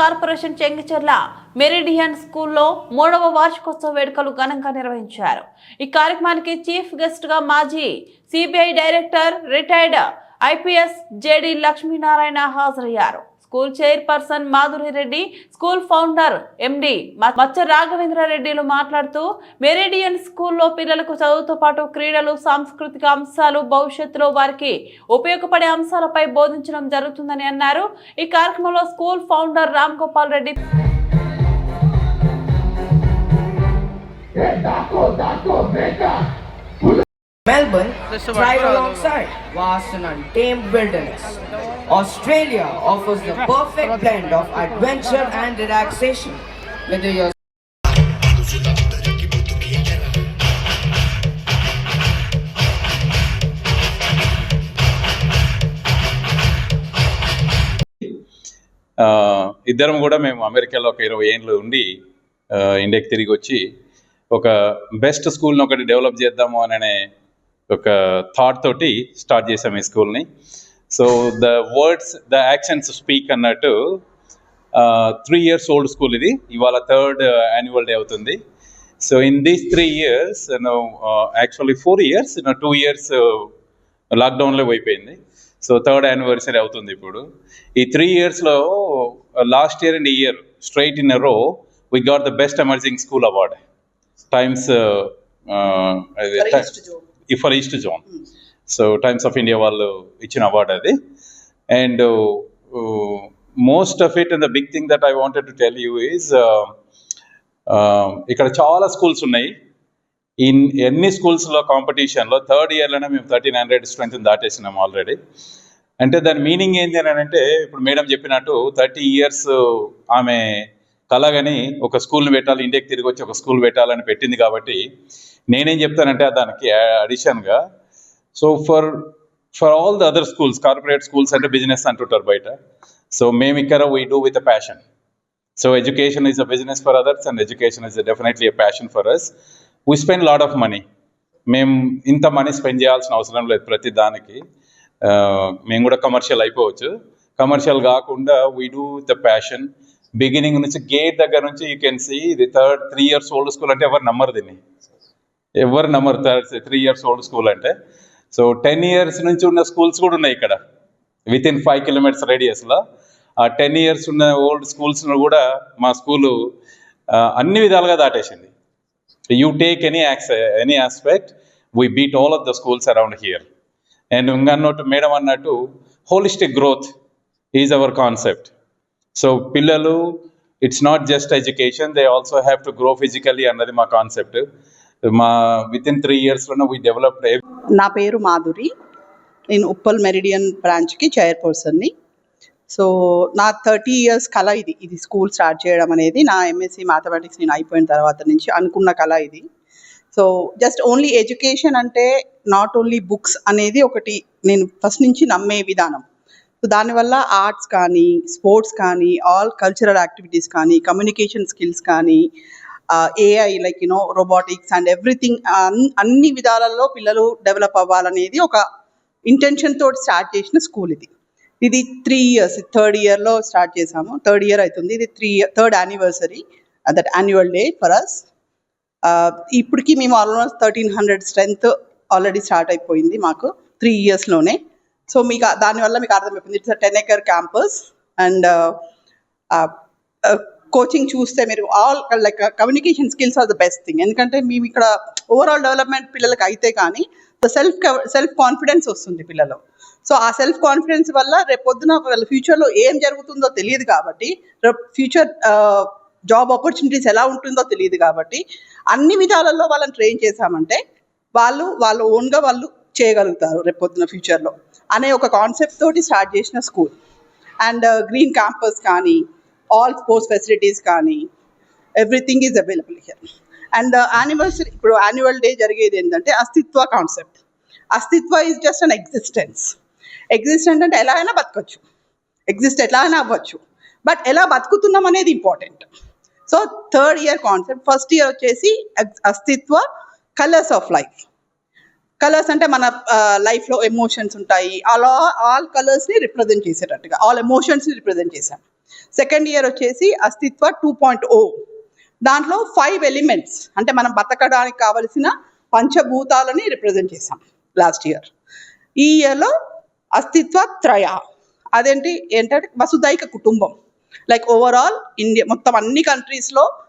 Corporation Chengicherla meridian స్కూల్లో 3వ వార్షికోత్సవ వేడుకలు ఘనంగా నిర్వహించారు. ఈ కార్యక్రమానికి చీఫ్ గెస్ట్ గా మాజీ CBI director retired IPS JD Lakshminarayana హాజరయ్యారు. School chairperson Madhuri Reddy, school founder MD Maccha రాఘవేంద్రారెడ్డిలు మాట్లాడుతూ మెరిడియన్ స్కూల్లో పిల్లలకు చదువుతో పాటు క్రీడలు, సాంస్కృతిక అంశాలు, భవిష్యత్తులో వారికి ఉపయోగపడే అంశాలపై బోధించడం జరుగుతుందని అన్నారు. ఈ కార్యక్రమంలో school founder Ram Gopal Reddy, Melbourne thrive alongside vast and untamed wilderness. Australia offers the perfect blend of adventure and relaxation. Whether you're ఇద్దరం కూడా మేము అమెరికాలో ఒక 20 ఏళ్ళు ఉండి ఇండియాకి తిరిగి వచ్చి ఒక బెస్ట్ స్కూల్ని ఒకటి డెవలప్ చేద్దాము అనే ఒక థాట్ తోటి స్టార్ట్ చేసాం ఈ స్కూల్ని. So the words the actions speak అన్నట్టు 3 years ఓల్డ్ స్కూల్ ఇది. ఇవాళ 3rd యాన్యువల్ డే అవుతుంది. So in these 3 years actually 4 years 2 years లాక్డౌన్లో అయిపోయింది. సో 3rd యానివర్సరీ అవుతుంది ఇప్పుడు. ఈ 3 yearsలో లాస్ట్ ఇయర్ అండ్ ఈ ఇయర్ స్ట్రైట్ ఇన్ ఎ రో we got the best emerging school award times for East Zone. So Times of India వాళ్ళు ఇచ్చిన award అది. And most of it and the big thing that I wanted to tell you is ఇక్కడ చాలా schools ఉన్నాయి. ఎన్ని స్కూల్స్లో కాంపిటీషన్లో 3rd ఇయర్లోనే మేము 1300 స్ట్రెంత్ దాటేసినాం ఆల్రెడీ. అంటే దాని మీనింగ్ ఏంటి అని అంటే, ఇప్పుడు మేడం చెప్పినట్టు 30 years ఆమె కలగని ఒక స్కూల్ని పెట్టాలి, ఇండియాకి తిరిగి వచ్చి ఒక స్కూల్ పెట్టాలని పెట్టింది. కాబట్టి నేనేం చెప్తానంటే దానికి అడిషన్గా, so for all the other schools, corporate schools అంటే బిజినెస్ అంటుంటారు బయట. సో మేము ఇక్కడ we do with a passion. So education is a business for others and education is definitely a passion for us. We spend lot of money. మేము ఇంత money spend చేయాల్సిన అవసరం లేదు ప్రతి దానికి. మేము కూడా కమర్షియల్ అయిపోవచ్చు. కమర్షియల్ కాకుండా we do with a passion. Beginning నుంచి గేట్ దగ్గర నుంచి యూ కెన్ సీ ఇది 3 years ఓల్డ్ స్కూల్ అంటే ఎవరు నమ్మరు దీన్ని, ఎవరు నమ్మరు 3 years ఓల్డ్ స్కూల్ అంటే. సో 10 years నుంచి ఉన్న స్కూల్స్ కూడా ఉన్నాయి ఇక్కడ విత్ ఇన్ 5 kilometers రేడియస్లో. ఆ 10 years ఉన్న ఓల్డ్ స్కూల్స్ను కూడా మా స్కూలు అన్ని విధాలుగా దాటేసింది. You take any aspect, we beat all of the schools around here. And ఇంకన్నట్టు మేడం అన్నట్టు holistic growth is our concept. So పిల్లలు it's not just education, they also have to grow physically అన్నది మా concept. మా within 3 yearsలోనే we developed. నా పేరు మాధురి, నేను ఉప్పల్ మెరిడియన్ బ్రాంచ్కి చైర్పర్సన్ని. సో నా 30 years కళ ఇది స్కూల్ స్టార్ట్ చేయడం అనేది. నా ఎంఎస్సి మ్యాథమెటిక్స్ నేను అయిపోయిన తర్వాత నుంచి అనుకున్న కళ ఇది. సో జస్ట్ ఓన్లీ ఎడ్యుకేషన్ అంటే నాట్ ఓన్లీ బుక్స్ అనేది ఒకటి నేను ఫస్ట్ నుంచి నమ్మే విధానం. సో దానివల్ల ఆర్ట్స్ కానీ, స్పోర్ట్స్ కానీ, ఆల్ కల్చరల్ యాక్టివిటీస్ కానీ, కమ్యూనికేషన్ స్కిల్స్ కానీ, AI like robotics and everything, అన్ని విధాలలో పిల్లలు డెవలప్ అవ్వాలనేది ఒక ఇంటెన్షన్ తోటి స్టార్ట్ చేసిన స్కూల్ ఇది. 3 years 3rd yearలో స్టార్ట్ చేసాము. 3rd year అవుతుంది. ఇది 3rd anniversary that annual day for us. ఇప్పటికి మేము ఆల్మోస్ట్ 1300 స్ట్రెంత్ ఆల్రెడీ స్టార్ట్ అయిపోయింది మాకు 3 yearsలోనే. సో మీకు దానివల్ల మీకు అర్థమైపోయింది it's 10 acre campus. And coaching చూస్తే మీరు all like communication skills are the best thing. ఎందుకంటే మేము ఇక్కడ ఓవరాల్ డెవలప్మెంట్ పిల్లలకి అయితే కానీ సెల్ఫ్ కాన్ఫిడెన్స్ వస్తుంది పిల్లలు. సో ఆ సెల్ఫ్ కాన్ఫిడెన్స్ వల్ల రేపు పొద్దున వాళ్ళ ఫ్యూచర్లో ఏం జరుగుతుందో తెలియదు కాబట్టి, ఫ్యూచర్ జాబ్ ఆపర్చునిటీస్ ఎలా ఉంటుందో తెలియదు కాబట్టి, అన్ని విధాలలో వాళ్ళని ట్రైన్ చేశామంటే వాళ్ళు ఓన్గా వాళ్ళు చేయగలుగుతారు రేపు పొద్దున ఫ్యూచర్లో అనే ఒక కాన్సెప్ట్ తోటి స్టార్ట్ చేసిన స్కూల్. అండ్ గ్రీన్ క్యాంపస్ కానీ, ఆల్ స్పోర్ట్స్ ఫెసిలిటీస్ కానీ, everything is available here. And anniversary, ఇప్పుడు యాన్యువల్ డే జరిగేది ఏంటంటే అస్తిత్వ కాన్సెప్ట్. అస్తిత్వ ఈజ్ జస్ట్ అన్ ఎగ్జిస్టెన్స్ అంటే ఎలా అయినా బతకచ్చు, ఎలా అయినా అవ్వచ్చు, బట్ ఎలా బతుకుతున్నాం అనేది important. So 3rd year concept. First year వచ్చేసి అస్తిత్వ, కలర్స్ ఆఫ్ లైఫ్. కలర్స్ అంటే మన లైఫ్లో ఎమోషన్స్ ఉంటాయి, అలా ఆల్ కలర్స్ని రిప్రజెంట్ చేసేటట్టుగా, ఆల్ ఎమోషన్స్ని రిప్రజెంట్ చేశాం. సెకండ్ ఇయర్ వచ్చేసి అస్తిత్వ 2.0. దాంట్లో 5 ఎలిమెంట్స్ అంటే మనం బతకడానికి కావలసిన పంచభూతాలని రిప్రజెంట్ చేసాం లాస్ట్ ఇయర్. ఈ ఇయర్లో అస్తిత్వ త్రయ, ఏంటంటే వసుదైక కుటుంబం. లైక్ ఓవరాల్ ఇండియా మొత్తం అన్ని కంట్రీస్లో